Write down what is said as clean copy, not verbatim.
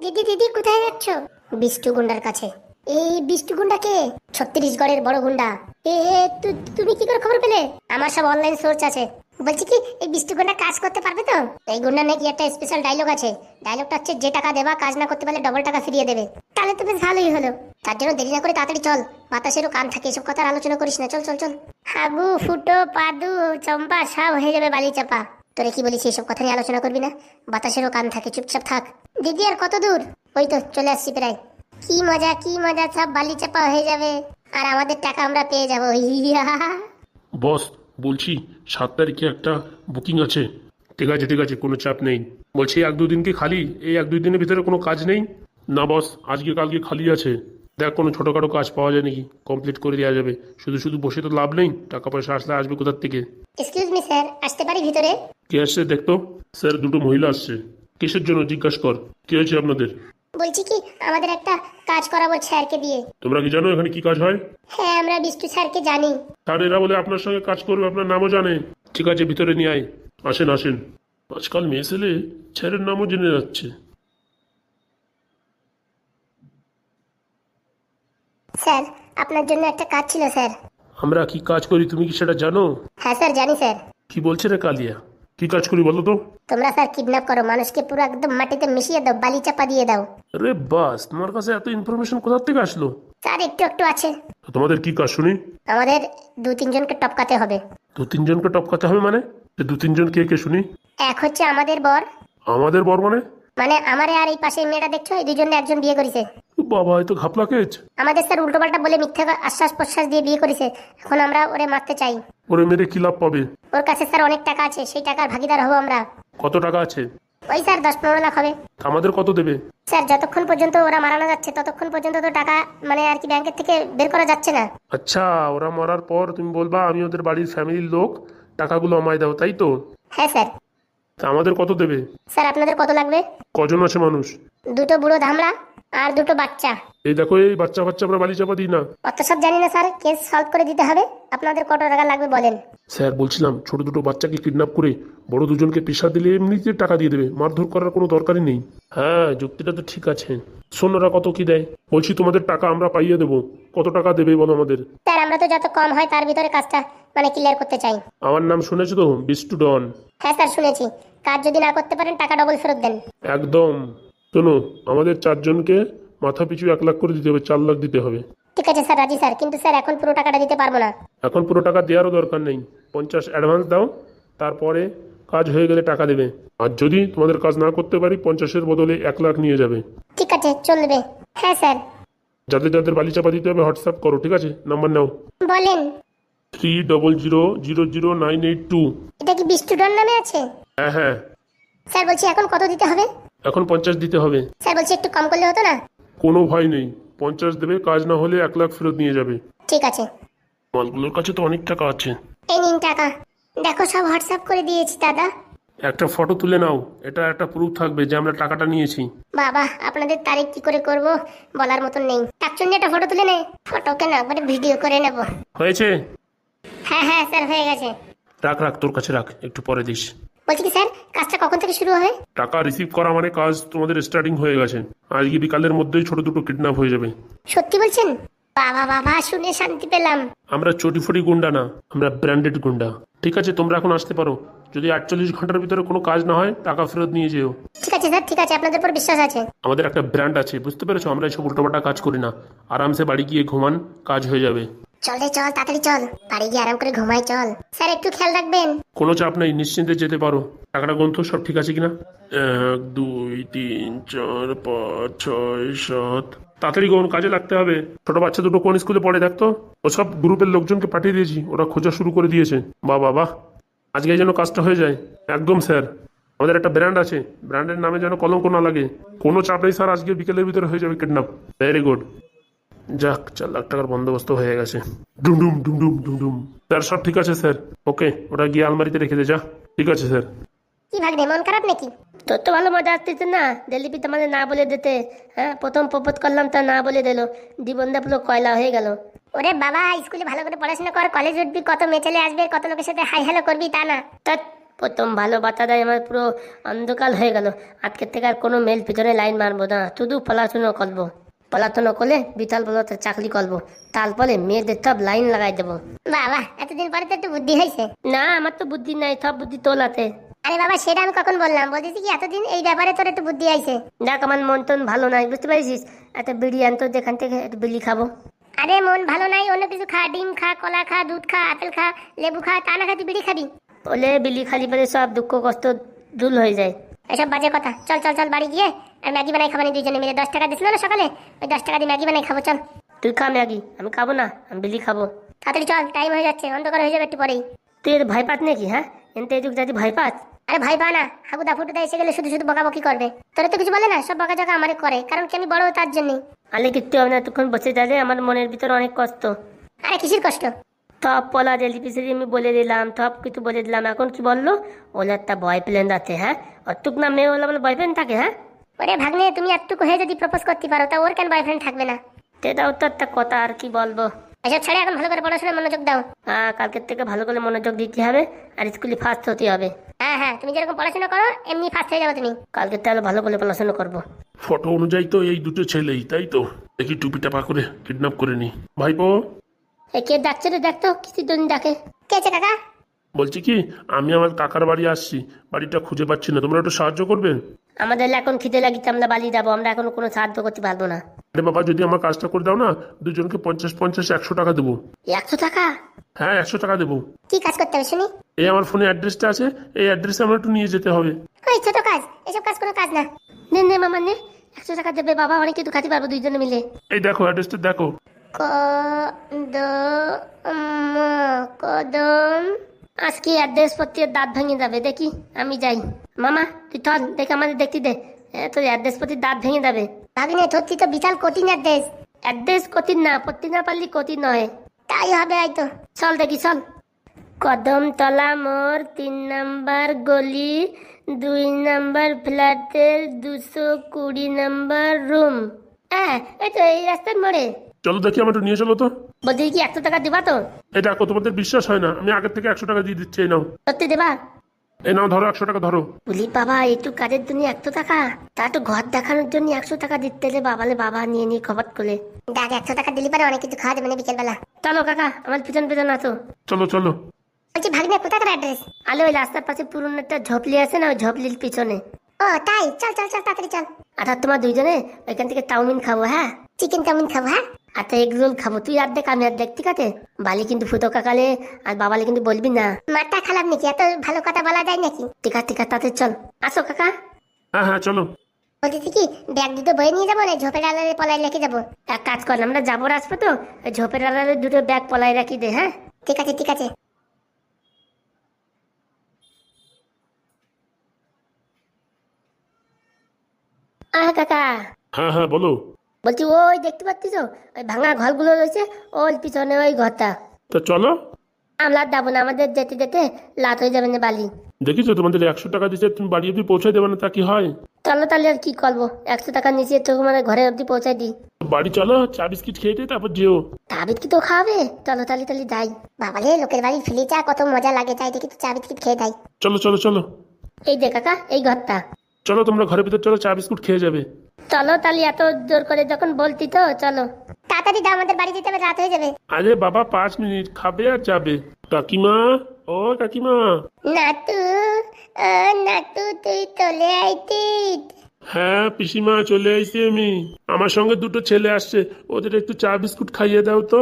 দিদি দিদি কোথায় যাচ্ছ? বিষ্টু গুন্ডার কাছে। এই বিষ্টু গুন্ডা কে? ছত্তিশগড়ের বড় গুন্ডা। এ তুমি কি করে খবর পেলে? আমার সব অনলাইন সোর্স আছে। বলছি কি, এই বিষ্টু গুন্ডা কাজ করতে পারবে তো? এই গুন্ডা নাকি একটা স্পেশাল ডায়লগ আছে। ডায়লগটা হচ্ছে, যে টাকা দেবা কাজ না করতে পারলে ডবল টাকা ফিরিয়ে দেবে। তাহলে তো বেশ ভালোই হলো। তার জন্য দেরি না করে তাড়াতাড়ি চল। বাতাসেরও কান থাকে, এসব কথার আলোচনা করিস না। চল চল চল। হাগু ফুটো পাদু চম্পা সব হয়ে যাবে বালি চাপা। তোরে কি বলিস, এইসব কথা নিয়ে আলোচনা করবি না। বাতাসেরও কান থাকে, চুপচাপ থাক। দিদি আর কত দূর? ওই তো চলে আসছি প্রায়। কি মজা কি মজা, সব বালি চাপা হয়ে যাবে আর আমাদের টাকা আমরা পেয়ে যাবো। ইয়া। বস, বলছি 7 তারিখে একটা বুকিং আছে। ঠিক আছে, কোনো চাপ নেই। বলছি 1-2 দিন কি খালি? এই 1-2 দিনের ভিতরে কোনো কাজ নেই? না বস, আজকে কালকে খালি আছে। দেখ কোনো ছোটোখাটো কাজ পাওয়া যায় নাকি, কমপ্লিট করে দেওয়া যাবে। শুধু শুধু বসে তো লাভ নেই, টাকা পয়সা আসলে আসবে কোথার থেকে? এক্সকিউজ মি স্যার, আসতে পারি ভিতরে? কে আসছে দেখতো? স্যার, 2টো মহিলা আসছে। কিসের জন্য জিজ্ঞাসা কর। কি হয়েছে আপনাদের? বলছি কি, আমাদের একটা কাজ করাবো স্যারকে দিয়ে। তোমরা কি জানো এখানে কি কাজ হয়? হ্যাঁ, আমরা বিষ্টু স্যারকে জানি। স্যার এরা বলে আপনার সঙ্গে কাজ করবে, আপনার নামও জানে। ঠিক আছে, ভিতরে নিয়ে আয়। আসেন আসেন। আজকাল মেয়ে ছেলে ছেলের নামও জেনে যাচ্ছে। স্যার, আপনার জন্য একটা কাজ ছিল স্যার। আমরা কি কাজ করি তুমি কি সেটা জানো? হ্যাঁ স্যার, জানি স্যার। কি বলছে রে কালিয়া? কি কাজ করি বলো তো? তোমরা স্যার কিডন্যাপ করো, মানুষকে পুরো একদম মাটিতে মিশিয়ে দাও, বালি চাপা দিয়ে দাও। আরে বাস, তোমার কাছে এত ইনফরমেশন কোথা থেকে আসলো? স্যার একটু একটু আছে। তো তোমাদের কি কাজ শুনি? আমাদের 2-3 জনকে টপকাতে হবে। 2-3 জনকে টপকাতে হবে মানে? 2-3 জন কে কে শুনি? এক হচ্ছে আমাদের বর। আমাদের বর মানে? মানে আমারে আর এই পাশে মেয়েটা দেখছো, এই দুজনে একজন বিয়ে করেছে। বাবা, এ তো ঘাপলা কেচ। আমাদের স্যার উল্টোপাল্টা বলে মিথ্যা আশ্বাস প্রশ্বাস দিয়ে বিয়ে করেছে। এখন আমরা ওরে মারতে চাই। ওরে মেরে কি লাভ পাবে? ওর কাছে স্যার অনেক টাকা আছে, সেই টাকার ভাগিদার হবো আমরা। কত টাকা আছে? ওই স্যার 10-15 লাখ হবে। আমাদের কত দেবে? স্যার যতক্ষণ পর্যন্ত ওরা মারানো যাচ্ছে ততক্ষণ পর্যন্ত তো টাকা মানে আর কি ব্যাংকের থেকে বের করা যাচ্ছে না। আচ্ছা, ওরা মরার পর তুমি বলবা আমি ওদের বাড়ির ফ্যামিলির লোক, টাকাগুলো আমায় দাও, তাই তো? হ্যাঁ স্যার। তা আমাদের কত দেবে? স্যার আপনাদের কত লাগবে? কজন আছে মানুষ? 2টো বুড়ো ধামড়া আর 2টো বাচ্চা। এই দেখো, এই বাচ্চা বাচ্চা আমরা বালি চাপা দিই না। অত সব জানি না স্যার, কেস সলভ করে দিতে হবে। আপনাদের কত টাকা লাগবে বলেন। স্যার বলছিলাম, ছোট দুটো বাচ্চাকে কিডন্যাপ করে বড় দুজনকে পেশা দিলে এমনিতে টাকা দিয়ে দেবে, মারধর করার কোনো দরকারই নেই। হ্যাঁ, যুক্তিটা তো ঠিক আছে। শোন ওরা কত কি দেয়। বলছি তোমাদের টাকা আমরা পাইয়ে দেবো। কত টাকা দেবে বলো আমাদের? স্যার আমরা তো যত কম হয় তার ভিতরে কাজটা মানে ক্লিয়ার করতে চাই। আমার নাম শুনেছো তো, বিষ্টু ডন। হ্যাঁ স্যার শুনেছি। কাজ যদি না করতে পারেন টাকা ডবল ফেরত দেন। একদম। শোনো, আমাদের 4 জনকে মাথা পিছু 1 লাখ করে দিতে হবে, 4 লাখ দিতে হবে। ঠিক আছে স্যার, রাজি স্যার, কিন্তু স্যার এখন পুরো টাকাটা দিতে পারবো না। এখন পুরো টাকা দেওয়ারও দরকার নেই। 50 অ্যাডভান্স দাও, তারপরে কাজ হয়ে গেলে টাকা দেবে। আর যদি তোমাদের কাজ না করতে পারি, 50-এর বদলে 1 লাখ নিয়ে যাবে। ঠিক আছে, চলবে। হ্যাঁ স্যার। যাদের যাদের বালি চাপা দিতে হবে হোয়াটসঅ্যাপ করো, ঠিক আছে? নাম্বার নাও। বলেন। 30000982। এটা কি বিষ্টুডন নামে আছে? হ্যাঁ হ্যাঁ। স্যার বলছি এখন কত দিতে হবে? এখন 50 দিতে হবে। স্যার বলছি একটু কম করলে হতো না? কোনো ভয় নেই, 50 দেবে, কাজ না হলে 1 লাখ ফেরত নিয়ে যাবে। ঠিক আছে। মালগুলোর কাছে তো অনেক টাকা আছে। এই নিন টাকা। দেখো সব হোয়াটসঅ্যাপ করে দিয়েছি দাদা। একটা ফটো তুলে নাও, এটা একটা প্রুফ থাকবে যে আমরা টাকাটা নিয়েছি। বাবা, আপনাদের তারিখ কি করে করব বলার মতন নেই। একচুন্নি একটা ফটো তুলে নে। ফটোকে না একবারে ভিডিও করে নেব। হয়েছে? হ্যাঁ হ্যাঁ স্যার, হয়ে গেছে। রাখ রাখ, তোর কাছে রাখ, একটু পরে দিস। বলছি কি স্যার, কাজটা কখন থেকে শুরু হবে? টাকা রিসিভ করা মানে কাজ তোমাদের স্টার্টিং হয়ে গেছে। আজকে বিকালের মধ্যেই ছোট দুটো কিডন্যাপ হয়ে যাবে। সত্যি বলছেন? বাবা বাবা, শুনে শান্তি পেলাম। আমরা চটিফটি গুন্ডা না, আমরা ব্র্যান্ডেড গুন্ডা। ঠিক আছে, তোমরা এখন আসতে পারো। যদি 48 ঘন্টার ভিতরে কোনো কাজ না হয়, টাকা ফেরত নিয়ে যেও। ঠিক আছে স্যার, ঠিক আছে, আপনাদের উপর বিশ্বাস আছে। আমাদের একটা ব্র্যান্ড আছে, বুঝতে পেরেছো? আমরা এসব উল্টোপাল্টা কাজ করি না। আরামসে বাড়ি গিয়ে ঘুমান, কাজ হয়ে যাবে। চল রে চল, তাড়াতাড়ি চল, বাড়ি গিয়ে আরাম করে ঘুমাই চল। স্যার একটু খেয়াল রাখবেন। কোনো চাপ নেই, নিশ্চিন্তে যেতে পারো। টাকাটা গুনতো, সব ঠিক আছে কিনা? 1 2 3 4 5 6 7। তাড়াতাড়ি কোন কাজে লাগতে হবে। ছোট বাচ্চা দুটো কোন স্কুলে পড়ে দেখতো? ও সব গ্রুপের লোকজনকে পাঠিয়ে দিয়েছি, ওরা খোঁজা শুরু করে দিয়েছে। বাহ বাহ বাহ, আজকে যেন কাজটা হয়ে যায়। একদম স্যার, আমাদের একটা ব্র্যান্ড আছে, ব্র্যান্ডের নামে যেন কলঙ্ক না লাগে। কোনো চাপ নেই স্যার, আজকে বিকেলের ভিতরে হয়ে যাবে কিডন্যাপ। Very good. যাক, 4 লাখ টাকার বন্দোবস্ত হয়ে গেছে। ডুমডুম ডুমডুম ডুমডুম। স্যার সব ঠিক আছে স্যার। ওকে, ওটা গিয়ে আলমারিতে রেখে দে যা। ঠিক আছে স্যার। কি ভাগ্নে, মন খারাপ নাকি? তোর তো ভালো মজা আসতেছে না, দিলীপি তোমাদের না বলে দিতে। হ্যাঁ, প্রথম প্রপোজ করলাম তা না বলে দিল। জীবনটা পুরো কয়লা হয়ে গেল। ওরে বাবা, স্কুলে ভালো করে পড়াশোনা কর, কলেজ উঠবি, কত মেয়ে ছেলে আসবে, কত লোকের সাথে হাই হ্যালো করবি, তা না। তা প্রথম ভালো বাতা দেয় আমার পুরো অন্ধকার হয়ে গেল। আজকের থেকে আর কোনো মেল পিছনে লাইন মারবো না, শুধু পড়াশুনো করবো। পড়াশুনো করলে বিশাল বড় একটা চাকরি করবো, তারপরে মেয়েদের সব লাইন লাগাই দেবো। বাবা এতদিন পরে তো একটু বুদ্ধি হয়েছে। না, আমার তো বুদ্ধি নাই, সব বুদ্ধি তোলাতে। আরে বাবা সেটা আমি কখন বললাম, বলতেছি কি এতদিন এই ব্যাপারে তোর একটু বুদ্ধি আইছে। দেখ আমার মন টন ভালো নাই, বুঝতে পারছিস? একটা বিড়ি আনতো যেখান থেকে, একটু বিড়ি খাবো। আরে মন ভালো নাই, অন্য কিছু খা, ডিম খা, কলা খা, দুধ খা, আপেল খা, লেবু খা, তা না খাতি বিড়ি খাবি? বলে বিড়ি খালি পরে সব দুঃখ কষ্ট দূর হয়ে যায়। এসব বাজে কথা। চল চল চল বাড়ি গিয়ে আর ম্যাগি বানাই খাবানি দুইজনে মিলে। 10 টাকা দিছিল না সকালে, ওই 10 টাকা দিয়ে ম্যাগি বানাই খাবো। চল তুই খা ম্যাগি, আমি খাবো না, আমি বিড়ি খাবো। তাড়াতাড়ি চল, টাইম হয়ে যাচ্ছে, অন্ধকার হয়ে যাবে একটু পরেই। তুই এর ভয় পাস নাকি? হ্যাঁ, এনতে এটুক যাচ্ছি ভয় পাস? আরে ভাই পা না, হাগুদা ফুটুদা এসে গেলে শুধু শুধু বকাবকি করবে। তোরা তো কিছু বলে না, সব বকাঝকা আমারে করে, কারণ কি আমি বড় তার জন্যই। আলে কিচ্ছু হবে না, তখন বসে যাবে, আমার মনের ভিতরে অনেক কষ্ট। আরে কিসের কষ্ট? সব পলা রেলিপিসি আমি বলে দিলাম, সব কিছু বলে দিলাম, এখন কি বললো? ওলা একটা বয়ফ্রেন্ড আছে। হ্যাঁ, অতুক না মেয়ে ওলা বলে বয়ফ্রেন্ড থাকে? হ্যাঁ, ওরে ভাগ্নে, তুমি এতটুকু হয়ে যদি প্রপোজ করতে পারো তা ওর কেন বয়ফ্রেন্ড থাকবে না? সেটাও তো একটা কথা, আর কি বলবো। এসব ছেড়ে এখন ভালো করে পড়াশোনায় মনোযোগ দাও। হ্যাঁ, কালকের থেকে ভালো করে মনোযোগ দিতে হবে, আর স্কুলে ফার্স্ট হতে হবে। হ্যাঁ হ্যাঁ, তুমি যেরকম পড়াশোনা করো এমনি ফার্স্ট হয়ে যাবে তুমি। কালকে তাহলে ভালো করে পড়াশোনা করবো। ফটো অনুযায়ী তো এই দুটো ছেলেই, তাই তো? দেখি টুপি টাপা করে কিডন্যাপ করে নি। ভাইপো, এ কে ডাকছে রে? দেখতো কিসির জন্য ডাকে। কে আছে কাকা? বলছি কি, আমি আমার কাকার বাড়ি আসছি, বাড়িটা খুঁজে পাচ্ছি না, তোমরা একটু সাহায্য করবে? আমাদের এখন খিদে লাগিতে আমরা বালি যাবো, আমরা এখন কোনো সাহায্য করতে পারবো না। আরে বাবা, যদি আমার কাজটা করে দাও না, দুজনকে 50-50 100 টাকা দেবো। 100 টাকা? হ্যাঁ, 100 টাকা দেবো। কি কাজ করতে হবে শুনি? এই আমার ফোনে অ্যাড্রেসটা আছে, এই অ্যাড্রেসে আমার একটু নিয়ে যেতে হবে। ওই ছোট কাজ, এসব কাজ কোনো কাজ না। নে নে মামা নে, 100 টাকা দেবে বাবা, অনেক কিছু খাতে পারবো দুইজনে মিলে। এই দেখো অ্যাড্রেসটা দেখো। কদম। আজকে অ্যাড্রেস পত্রের দাঁত ভেঙে যাবে, দেখি আমি যাই। মামা তুই চল, দেখে আমাদের দেখতে দে। তোর অ্যাড্রেস পত্রের দাঁত ভেঙে যাবে। ভাগ্নে ধরছি তো বিশাল কঠিন অ্যাড্রেস। অ্যাড্রেস কঠিন না, পড়তে না পারলি কঠিন নয়। তাই হবে হয়তো। চল দেখি চল। কদমতলা মোড়, 3 নাম্বার গলি, 2 নাম্বার ফ্ল্যাটের 220 নাম্বার রুম। হ্যাঁ, এই তো এই রাস্তার মোড়ে। চলো দেখি, আমার একটু নিয়ে চলো তো। বলছি কি 100 টাকা দিবা তো? এই দেখো, তোমাদের বিশ্বাস হয় না, আমি আগের থেকে 100 টাকা দিয়ে দিচ্ছি। এই নাও, সত্যি দেবা? এই নাও, ধরো 100 টাকা ধরো। বলি বাবা, একটু কাজের জন্য 100 টাকা? তা তো ঘর দেখানোর জন্য 100 টাকা দিতে রে বাবালে, বাবা নিয়ে নিয়ে খবর করে। দেখ 100 টাকা দিলি পারে অনেক কিছু খাওয়া যাবে না বিকেল বেলা। চলো কাকা, আমার পিছন পিছন আসো। চলো চলো। বলছি ভাগ্নে কোথাকার অ্যাড্রেস? আলে ওই রাস্তার পাশে পুরনো একটা ঝোপলি আছে না, ওই ঝোপলির পিছনে। ও তাই, চল চল চল তাড়াতাড়ি চল। আচ্ছা তোমার দুইজনে ওইখান থেকে চাউমিন খাবো। হ্যাঁ, চিকেন চাউমিন খাবো। হ্যাঁ আচ্ছা এগ রোল খাবো, তুই আর দেখ আমি আর দেখ, ঠিক আছে? বালি কিন্তু ফুটো কাকালে আর বাবালে কিন্তু বলবি না। মাথা খারাপ নাকি? এত ভালো কথা বলা যায় নাকি? ঠিক আছে ঠিক আছে, তাতে চল। আসো কাকা। হ্যাঁ হ্যাঁ চলো। বলতেছি কি, ব্যাগ দুটো বয়ে নিয়ে যাবো না ঝোপের আলারে পলায় রেখে যাবো? এক কাজ কর, আমরা যাবো আসবো তো, ওই ঝোপের আড়ালে দুটো ব্যাগ পলাই রাখি দে। হ্যাঁ ঠিক আছে ঠিক আছে। কাকা, হ্যাঁ হ্যাঁ বলো। বলছি ওই দেখতে পাচ্ছি তো ওই ভাঙা ঘরগুলো রয়েছে, ওই পিছনে ওই ঘরটা। তা চলো। আমরা যাবো না, আমাদের যেতে যেতে লাত হয়ে যাবে না বালি। দেখিছো, তোমাদের 100 টাকা দিচ্ছে, তুমি বাড়ি অব্দি পৌঁছে দেবে না, তা কি হয়? চলো তাহলে আর কি করবো, 100 টাকা নিচে তো মানে ঘরে অব্দি পৌঁছাই দিই। বাড়ি চলো, চা বিস্কিট খেয়ে দিয়ে তারপর যেও। তাবিদ কি তো খাবে? চলো তাহলে তাহলে যাই। বাবালে লোকের বাড়ির ফিলি চা কত মজা লাগে, তাই দেখি তো চা বিস্কিট খেয়ে দেয়। চলো চলো চলো। এই যে কাকা, এই ঘরটা। চলো তোমরা ঘরের ভিতর চলো, চা বিস্কুট খেয়ে যাবে। চলো তাহলে, এত জোর করে যখন বলতি তো চলো। তাড়াতাড়ি দাও, আমাদের বাড়ি যেতে হবে, রাত হয়ে যাবে। আরে বাবা 5 মিনিট, খাবে আর যাবে। কাকিমা, ও কাকিমা। নাতু, ও নাতু তুই চলে আইতিস? হ্যাঁ পিসিমা, চলে আইছি আমি। আমার সঙ্গে দুটো ছেলে আসছে, ওদের একটু চা বিস্কুট খাইয়ে দাও তো।